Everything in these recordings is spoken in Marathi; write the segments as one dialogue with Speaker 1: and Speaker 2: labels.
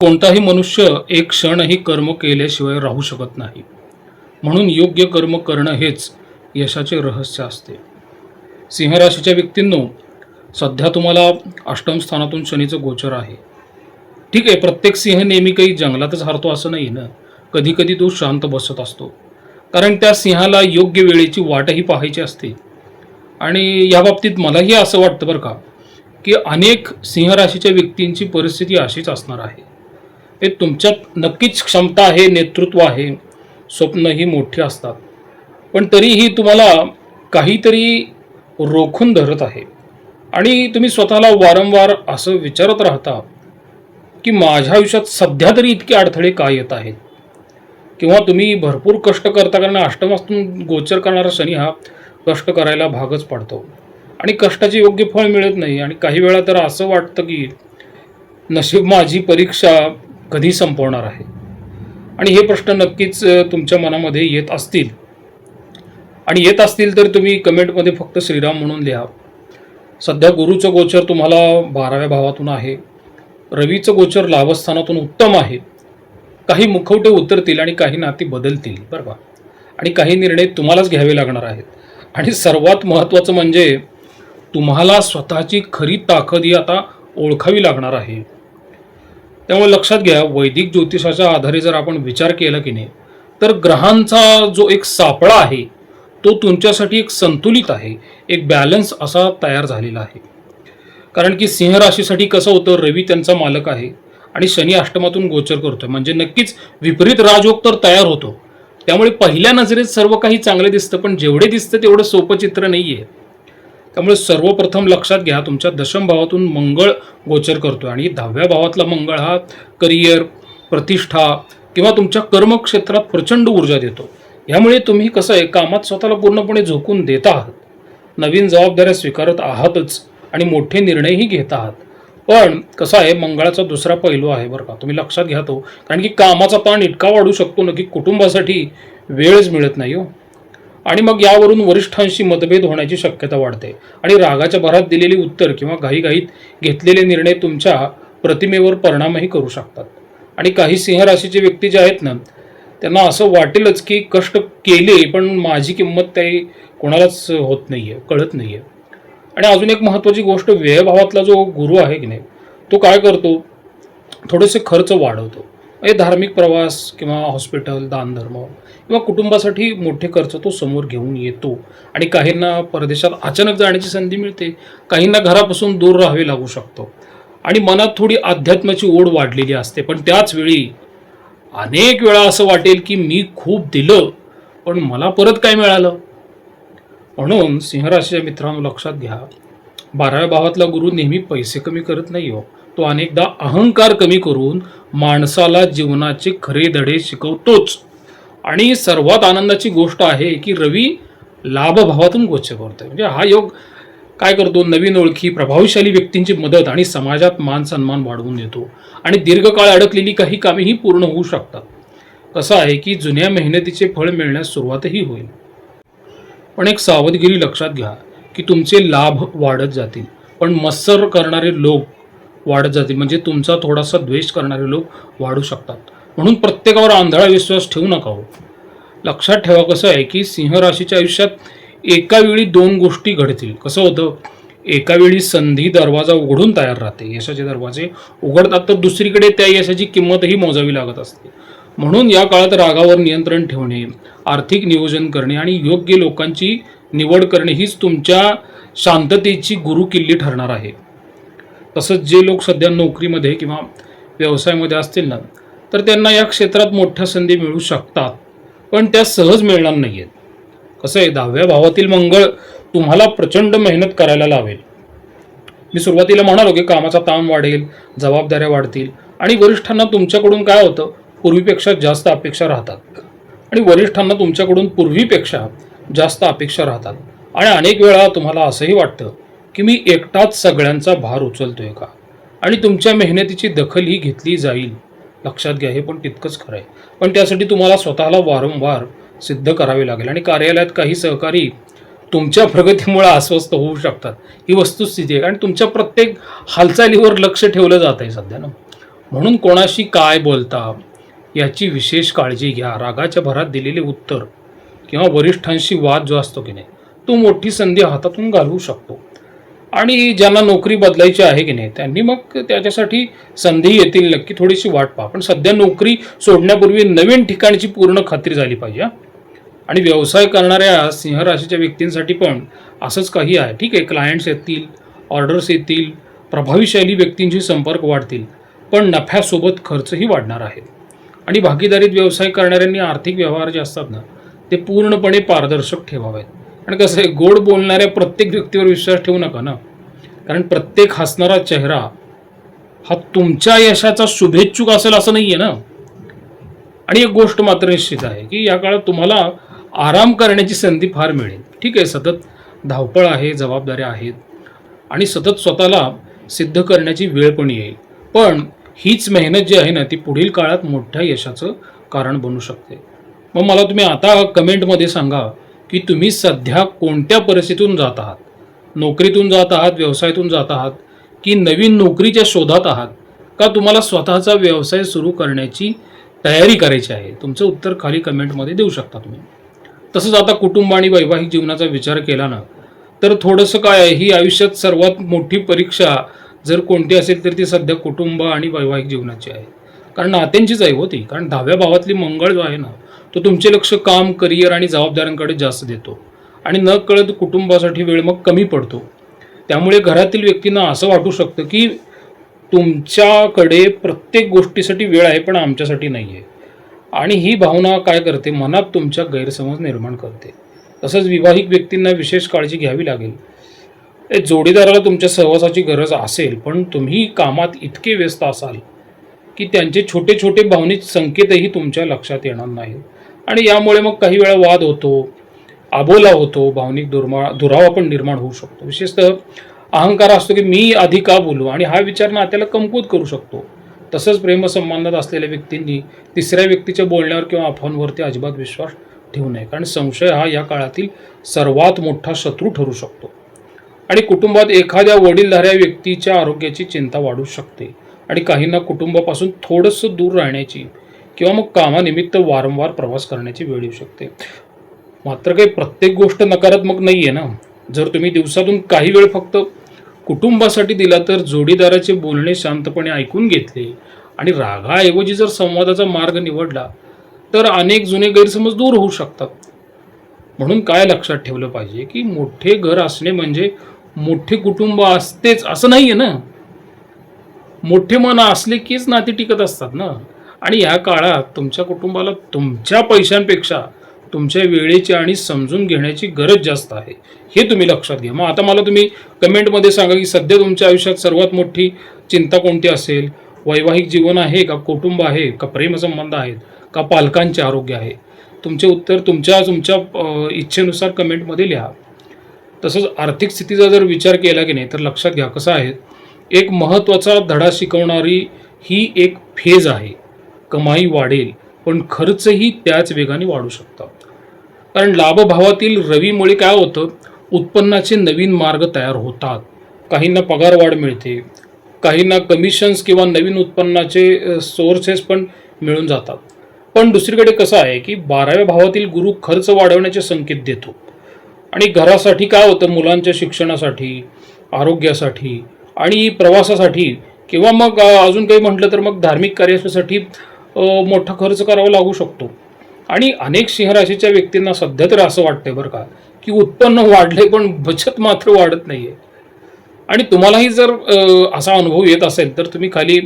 Speaker 1: कोणताही मनुष्य एक क्षणही कर्म केल्याशिवाय राहू शकत नाही. म्हणून योग्य कर्म करणं हेच यशाचे रहस्य असते. सिंह राशीच्या व्यक्तींनो, सध्या तुम्हाला अष्टम स्थानातून शनीचं गोचर आहे. ठीक आहे, प्रत्येक सिंह नेहमी काही जंगलातच हरतो असं नाही ना. कधी कधी तो शांत बसत असतो, कारण त्या सिंहाला योग्य वेळेची वाटही पाहायची असते. आणि या बाबतीत मलाही असं वाटतं बरं का, की अनेक सिंह राशीच्या व्यक्तींची परिस्थिती अशीच असणार आहे. हे तुमच्यात नक्कीच क्षमता आहे, नेतृत्व आहे, स्वप्नही मोठी असतात. पण तरीही तुम्हाला काहीतरी रोखून धरत आहे आणि तुम्ही स्वतःला वारंवार असं विचारत राहता, की माझ्या आयुष्यात सध्या तरी इतके अडथळे का येत आहेत? किंवा तुम्ही भरपूर कष्ट करता, कारण अष्टमातून गोचर करणारा शनी हा कष्ट करायला भागच पाडतो आणि कष्टाचे योग्य फळ मिळत नाही. आणि काही वेळा तर असं वाटतं की नशीब माझी परीक्षा कधी संपवणार आहे. आणि हे प्रश्न नक्कीच तुमच्या मनामध्ये येत असतील, आणि येत असतील तर तुम्ही कमेंटमध्ये फक्त श्रीराम म्हणून लिहा. सध्या गुरुचं गोचर तुम्हाला 12व्या भावातून आहे. रवीचं गोचर लाभस्थानातून उत्तम आहे. काही मुखवटे उतरतील आणि काही नाती बदलतील बरं का. आणि काही निर्णय तुम्हालाच घ्यावे लागणार आहेत. आणि सर्वात महत्त्वाचं म्हणजे तुम्हाला स्वतःची खरी ताकद ही आता ओळखावी लागणार आहे. त्यामुळे लक्षात घ्या, वैदिक ज्योतिषाच्या आधारे जर आपण विचार केला की नाही, तर ग्रहांचा जो एक सापळा आहे तो तुमच्यासाठी एक संतुलित आहे, एक बॅलन्स असा तयार झालेला आहे. कारण की सिंह राशीसाठी कसं होतं, रवी त्यांचा मालक आहे आणि शनी अष्टमातून गोचर करतोय, म्हणजे नक्कीच विपरीत राजयोग तर तयार होतो. त्यामुळे पहिल्या नजरेत सर्व काही चांगले दिसतं, पण जेवढे दिसतं तेवढं सोपं चित्र नाही आहे. त्यामुळे सर्वप्रथम लक्षात घ्या, तुमच्या दशम भावातून मंगळ गोचर करतोय आणि 10व्या भावातला मंगळ हा करिअर, प्रतिष्ठा किंवा तुमच्या कर्मक्षेत्रात प्रचंड ऊर्जा देतो. यामुळे तुम्ही कसं आहे, कामात स्वतःला पूर्णपणे झोकून देत आहात, नवीन जबाबदाऱ्या स्वीकारत आहातच आणि मोठे निर्णयही घेत आहात. पण कसं आहे, मंगळाचा दुसरा पैलू आहे बरं का, तुम्ही लक्षात घ्या तो. कारण की कामाचा ताण इतका वाढू शकतो ना, की कुटुंबासाठी वेळच मिळत नाही हो. आणि मग यावरून वरिष्ठांशी मतभेद होण्याची शक्यता वाढते आणि रागाच्या भरात दिलेली उत्तर किंवा घाईघाईत घेतलेले निर्णय तुमच्या प्रतिमेवर परिणामही करू शकतात. आणि काही सिंह राशीचे व्यक्ती जे आहेत ना, त्यांना असं वाटेलच की कष्ट केले पण माझी किंमत काही कोणालाच होत नाहीये, कळत नाहीये. आणि अजून एक महत्त्वाची गोष्ट, व्ययभावातला जो गुरु आहे की नाही, तो काय करतो, थोडेसे खर्च वाढवतो. म्हणजे धार्मिक प्रवास किंवा हॉस्पिटल, दानधर्म किंवा कुटुंबासाठी मोठे खर्च तो समोर घेऊन येतो. आणि काहींना परदेशात अचानक जाण्याची संधी मिळते, काहींना घरापासून दूर राहावे लागू शकतो. आणि मनात थोडी अध्यात्माची ओढ वाढलेली असते. पण त्याच वेळी अनेक वेळा असं वाटेल की मी खूप दिलं पण मला परत काय मिळालं. म्हणून सिंहराशीच्या मित्रांनो लक्षात घ्या, 12व्या भावातला गुरु नेहमी पैसे कमी करत नाही हो. तो अनेकदा अहंकार कमी करून माणसाला जीवनाचे खरे धडे शिकवतोच. आणि सर्वात आनंदाची गोष्ट आहे की रवी लाभ भावातून गोचर करतोय. म्हणजे हा योग काय करतो, नवीन ओळखी, प्रभावशाली व्यक्तींची मदत आणि समाजात मान सन्मान वाढवून देतो. आणि दीर्घकाळ अडकलेली काही कामेही पूर्ण होऊ शकतात. कसं आहे की जुन्या मेहनतीचे फळ मिळण्यास सुरुवातही होईल. पण एक सावधगिरी लक्षात घ्या, की तुमचे लाभ वाढत जातील पण मत्सर करणारे लोक वाढत जातील. म्हणजे तुमचा थोडासा द्वेष करणारे लोक वाढू शकतात. म्हणून प्रत्येकावर आंधळा विश्वास ठेवू नका हो. लक्षात ठेवा, कसं आहे की सिंह राशीच्या आयुष्यात एका वेळी दोन गोष्टी घडतील. कसं होतं, एका वेळी संधी दरवाजा उघडून तयार राहते, यशाचे दरवाजे उघडतात, तर दुसरीकडे त्या यशाची किंमतही मोजावी लागत असते. म्हणून या काळात रागावर नियंत्रण ठेवणे, आर्थिक नियोजन करणे आणि योग्य लोकांची निवड करणे हीच तुमच्या शांततेची गुरुकिल्ली ठरणार आहे. तसंच जे लोक सध्या नोकरीमध्ये किंवा व्यवसायामध्ये असतील ना, तर त्यांना या क्षेत्रात मोठ्या संधी मिळू शकतात, पण त्या सहज मिळणार नाही आहेत. कसं आहे, 10व्या भावातील मंगळ तुम्हाला प्रचंड मेहनत करायला लावेल. मी सुरुवातीला म्हणालो की कामाचा ताण वाढेल, जबाबदाऱ्या वाढतील आणि वरिष्ठांना तुमच्याकडून काय होतं, पूर्वीपेक्षा जास्त अपेक्षा राहतात. आणि वरिष्ठांना तुमच्याकडून पूर्वीपेक्षा जास्त अपेक्षा राहतात. आणि अनेक वेळा तुम्हाला असंही वाटतं की मी एकटाच सगळ्यांचा भार उचलतोय का, आणि तुमच्या मेहनतीची दखल ही घेतली जाईल. लक्षात घ्या, हे पण तितकंच खरं आहे. पण त्यासाठी तुम्हाला स्वतःला वारंवार सिद्ध करावे लागेल. आणि कार्यालयात काही सहकारी तुमच्या प्रगतीमुळे अस्वस्थ होऊ शकतात, ही वस्तुस्थिती आहे. कारण तुमच्या प्रत्येक हालचालीवर लक्ष ठेवलं जात आहे सध्या ना. म्हणून कोणाशी काय बोलता याची विशेष काळजी घ्या. रागाच्या भरात दिलेले उत्तर किंवा वरिष्ठांशी वाद जो असतो की नाही, तो मोठी संधी हातातून घालवू शकतो. आणि ज्यांना नोकरी बदलायची आहे की नाही, त्यांनी मग त्याच्यासाठी संधी येतील, नक्की थोडीशी वाट पहा. पण सध्या नोकरी सोडण्यापूर्वी नवीन ठिकाणची पूर्ण खात्री झाली पाहिजे. आणि व्यवसाय करणाऱ्या सिंह राशीच्या व्यक्तींसाठी पण असंच काही आहे. ठीक आहे, क्लायंट्स येतील, ऑर्डर्स येतील, प्रभावीशाली व्यक्तींशी संपर्क वाढतील, पण नफ्यासोबत खर्चही वाढणार आहे. आणि भागीदारीत व्यवसाय करणाऱ्यांनी आर्थिक व्यवहार जे असतात ना, ते पूर्णपणे पारदर्शक ठेवावेत. आणि कसं आहे, गोड बोलणाऱ्या प्रत्येक व्यक्तीवर विश्वास ठेवू नका ना, कारण प्रत्येक हसणारा चेहरा हा तुमच्या यशाचा शुभेच्छुक असेल असं नाही आहे ना. आणि एक गोष्ट मात्र निश्चित आहे की या काळात तुम्हाला आराम करण्याची संधी फार मिळेल. ठीक आहे, सतत धावपळ आहे, जबाबदाऱ्या आहेत आणि सतत स्वतःला सिद्ध करण्याची वेळ पण येईल. पण हीच मेहनत जी आहे ना, ती पुढील काळात मोठ्या यशाचं कारण बनू शकते. मग मला तुम्ही आता कमेंटमध्ये सांगा की तुम्ही सध्या कोणत्या परिस्थितीतून जात आहात. नोकरीतून जात आहात, व्यवसायातून जात आहात, की नवीन नोकरीच्या शोधात आहात, का तुम्हाला स्वतःचा व्यवसाय सुरू करण्याची तयारी करायची आहे. तुमचं उत्तर खाली कमेंटमध्ये देऊ शकता तुम्ही. तसंच आता कुटुंब आणि वैवाहिक जीवनाचा विचार केला ना, तर थोडंसं काय आहे, ही आयुष्यात सर्वात मोठी परीक्षा जर कोणती असेल तर ती सध्या कुटुंब आणि वैवाहिक जीवनाची आहे. कारण नात्यांचीच आहे होती. कारण 10व्या भावातली मंगळ जो आहे ना, तो तुमचे लक्ष काम, करिअर आणि जबाबदाऱ्यांकडे जास्त देतो आणि न कळत कुटुंबासाठी वेळ मग कमी पडतो. त्यामुळे घरातील व्यक्तींना असं वाटू शकतं की तुमच्याकडे प्रत्येक गोष्टीसाठी वेळ आहे पण आमच्यासाठी नाही आहे. आणि ही भावना काय करते, मनात तुमच्या गैरसमज निर्माण करते. तसंच विवाहिक व्यक्तींना विशेष काळजी घ्यावी लागेल. जोडीदाराला तुमच्या सहवासाची गरज असेल, पण तुम्ही कामात इतके व्यस्त असाल की त्यांचे छोटे छोटे भावनिक संकेतही तुमच्या लक्षात येणार नाहीत. आणि यामुळे मग काही वेळा वाद होतो, अबोला होतो, भावनिक दुरावा पण निर्माण होऊ शकतो. विशेषतः अहंकार असतो की मी आधी का बोलू, आणि हा विचार नात्याला कमकुवत करू शकतो. तसंच प्रेमसंबंधात असलेल्या व्यक्तींनी तिसऱ्या व्यक्तीच्या बोलण्यावर किंवा अफवांवरती अजिबात विश्वास ठेवू नये, कारण संशय हा या काळातील सर्वात मोठा शत्रू ठरू शकतो. आणि कुटुंबात एखाद्या वडीलधाऱ्या व्यक्तीच्या आरोग्याची चिंता वाढू शकते आणि काहींना कुटुंबापासून थोडंसं दूर राहण्याची किंवा मग कामानिमित्त वारंवार प्रवास करण्याची वेळ येऊ शकते. मात्र काही प्रत्येक गोष्ट नकारात्मक नाही आहे ना. जर तुम्ही दिवसातून काही वेळ फक्त कुटुंबासाठी दिला, तर जोडीदाराचे बोलणे शांतपणे ऐकून घेतले आणि रागाऐवजी जर संवादाचा मार्ग निवडला, तर अनेक जुने गैरसमज दूर होऊ शकतात. म्हणून काय लक्षात ठेवलं पाहिजे की मोठे घर असणे म्हणजे मोठे कुटुंब असतेच असं नाही आहे ना. मोठे मन असले कीच नाती टिकत असतात ना. आणि या काळात तुमच्या कुटुंबाला तुमच्या पैशांपेक्षा तुमच्या वेळेची आणि समजून घेण्याची गरज जास्त आहे, हे तुम्ही लक्षात घ्या. मग आता मला तुम्ही कमेंटमध्ये सांगा की सध्या तुमच्या आयुष्यात सर्वात मोठी चिंता कोणती असेल. वैवाहिक जीवन आहे का, कुटुंब आहे का, प्रेमसंबंध आहेत का, पालकांचे आरोग्य आहे. तुमचे उत्तर तुमच्या तुमच्या इच्छेनुसार कमेंटमध्ये लिहा. तसंच आर्थिक स्थितीचा जर विचार केला की नाही, तर लक्षात घ्या कसं आहे, एक महत्त्वाचा धडा शिकवणारी ही एक फेज आहे. कमाई वाढेल पण खर्चही त्याच वेगाने वाढू शकतात. कारण लाभभावातील रवीमुळे काय होतं, उत्पन्नाचे नवीन मार्ग तयार होतात. काहींना पगारवाढ मिळते, काहींना कमिशन्स किंवा नवीन उत्पन्नाचे सोर्सेस पण मिळून जातात. पण दुसरीकडे कसं आहे की 12व्या भावातील गुरु खर्च वाढवण्याचे संकेत देतो. आणि घरासाठी काय होतं, मुलांच्या शिक्षणासाठी, आरोग्यासाठी आणि प्रवासासाठी किंवा मग अजून काही म्हटलं तर मग धार्मिक कार्यासाठी मोठा खर्च करावा लागू शकतो. आणि अनेक सिंह राशीच्या व्यक्तींना सध्या तर असं वाटतंय बरं का, की उत्पन्न वाढले पण बचत मात्र वाढत नाहीये. आणि तुम्हालाही जर असा अनुभव येत असेल तर तुम्ही खाली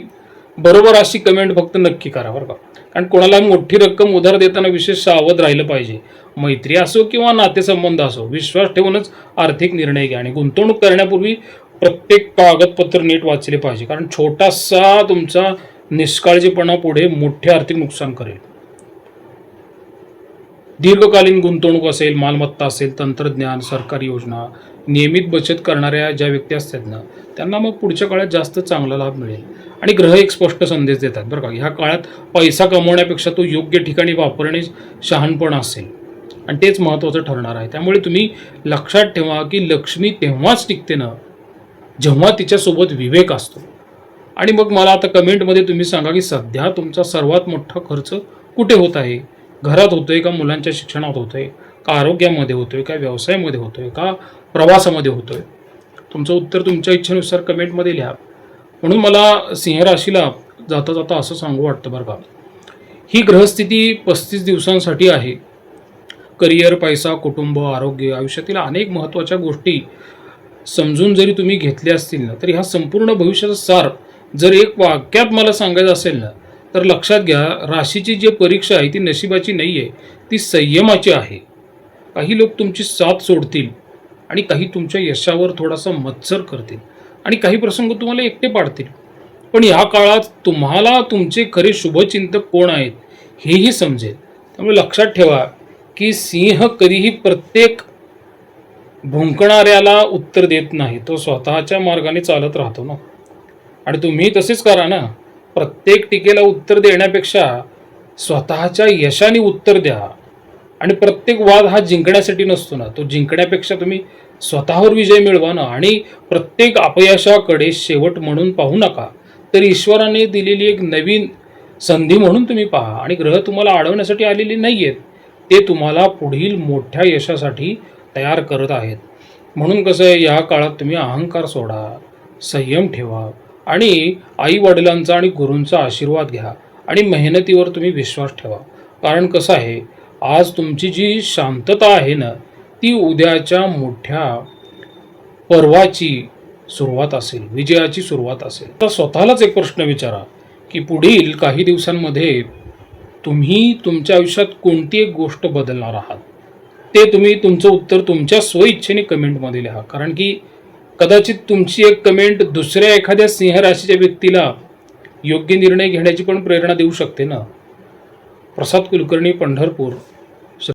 Speaker 1: बरोबर अशी कमेंट फक्त नक्की करा बरं का. कारण कोणाला मोठी रक्कम उधार देताना विशेष सावध राहिलं पाहिजे. मैत्री असो किंवा नातेसंबंध असो, विश्वास ठेवूनच आर्थिक निर्णय घ्या. आणि गुंतवणूक करण्यापूर्वी प्रत्येक कागदपत्र नीट वाचले पाहिजे, कारण छोटासा तुमचा निष्काळजीपणा पुढे मोठे आर्थिक नुकसान करेल. दीर्घकालीन गुंतवणूक असेल, मालमत्ता असेल, तंत्रज्ञान, सरकारी योजना, नियमित बचत करणाऱ्या ज्या व्यक्ती असतात ना, त्यांना मग पुढच्या काळात जास्त चांगला लाभ मिळेल. आणि ग्रह एक स्पष्ट संदेश देतात बरं का, ह्या काळात पैसा कमवण्यापेक्षा तो योग्य ठिकाणी वापरणे शहाणपण असेल आणि तेच महत्त्वाचं ठरणार आहे. त्यामुळे तुम्ही लक्षात ठेवा की लक्ष्मी तेव्हाच टिकते ना जेव्हा तिच्यासोबत विवेक असतो. आणि मग मला आता कमेंटमध्ये तुम्ही सांगा की सध्या तुमचा सर्वात मोठा खर्च कुठे होत आहे? घरात होतोय का मुलांच्या शिक्षणात होतोय का आरोग्यामध्ये होतोय का व्यवसायामध्ये होतोय का प्रवासामध्ये होतोय? तुमचं उत्तर तुमच्या इच्छेनुसार कमेंटमध्ये लिहा. म्हणून मला सिंह राशीला जाता जाता असं सांगू वाटतं बरं का, ही ग्रहस्थिती 35 दिवसांसाठी आहे. करिअर, पैसा, कुटुंब, आरोग्य, आयुष्यातील अनेक महत्त्वाच्या गोष्टी समजून जरी तुम्ही घेतल्या असतील ना, तरी हा संपूर्ण भविष्याचा सार जर एक वाक्यात मला सांगायचं असेल ना, तर लक्षात घ्या, राशीची जी परीक्षा आहे ती नशिबाची नाही आहे, ती संयमाची आहे. काही लोक तुमची साथ सोडतील आणि काही तुमच्या यशावर थोडासा मत्सर करतील आणि काही प्रसंग तुम्हाला एकटे पाडतील. पण ह्या काळात तुम्हाला तुमचे खरे शुभचिंतक कोण आहेत हेही समजेल. त्यामुळे लक्षात ठेवा की सिंह कधीही प्रत्येक भुंकणाऱ्याला उत्तर देत नाही, तो स्वतःच्या मार्गाने चालत राहतो ना. आणि तुम्ही तसेच करा ना. प्रत्येक टीकेला उत्तर देण्यापेक्षा स्वतःच्या यशाने उत्तर द्या. आणि प्रत्येक वाद हा जिंकण्यासाठी नसतो ना, तो जिंकण्यापेक्षा तुम्ही स्वतःवर विजय मिळवा ना. आणि प्रत्येक अपयशाकडे शेवट म्हणून पाहू नका, तर ईश्वराने दिलेली एक नवीन संधी म्हणून तुम्ही पहा. आणि ग्रह तुम्हाला अडवण्यासाठी आलेले नाही आहेत, ते तुम्हाला पुढील मोठ्या यशासाठी तयार करत आहेत. म्हणून कसं आहे, या काळात तुम्ही अहंकार सोडा, संयम ठेवा आणि आई वडिलांचा आणि गुरूंचा आशीर्वाद घ्या आणि मेहनतीवर तुम्ही विश्वास ठेवा. कारण कसं आहे, आज तुमची जी शांतता आहे ना, ती उद्याच्या मोठ्या पर्वाची सुरुवात असेल, विजयाची सुरुवात असेल. तर स्वतःलाच एक प्रश्न विचारा की पुढील काही दिवसांमध्ये तुम्ही तुमच्या आयुष्यात कोणती एक गोष्ट बदलणार आहात? ते तुम्ही तुमचं उत्तर तुमच्या स्वइच्छेने कमेंटमध्ये लिहा. कारण की कदाचित तुमची एक कमेंट दुसऱ्या एखाद्या सिंह राशीच्या व्यक्तीला योग्य निर्णय घेण्याची पण प्रेरणा देऊ शकते ना. प्रसाद कुलकर्णी, पंढरपूर.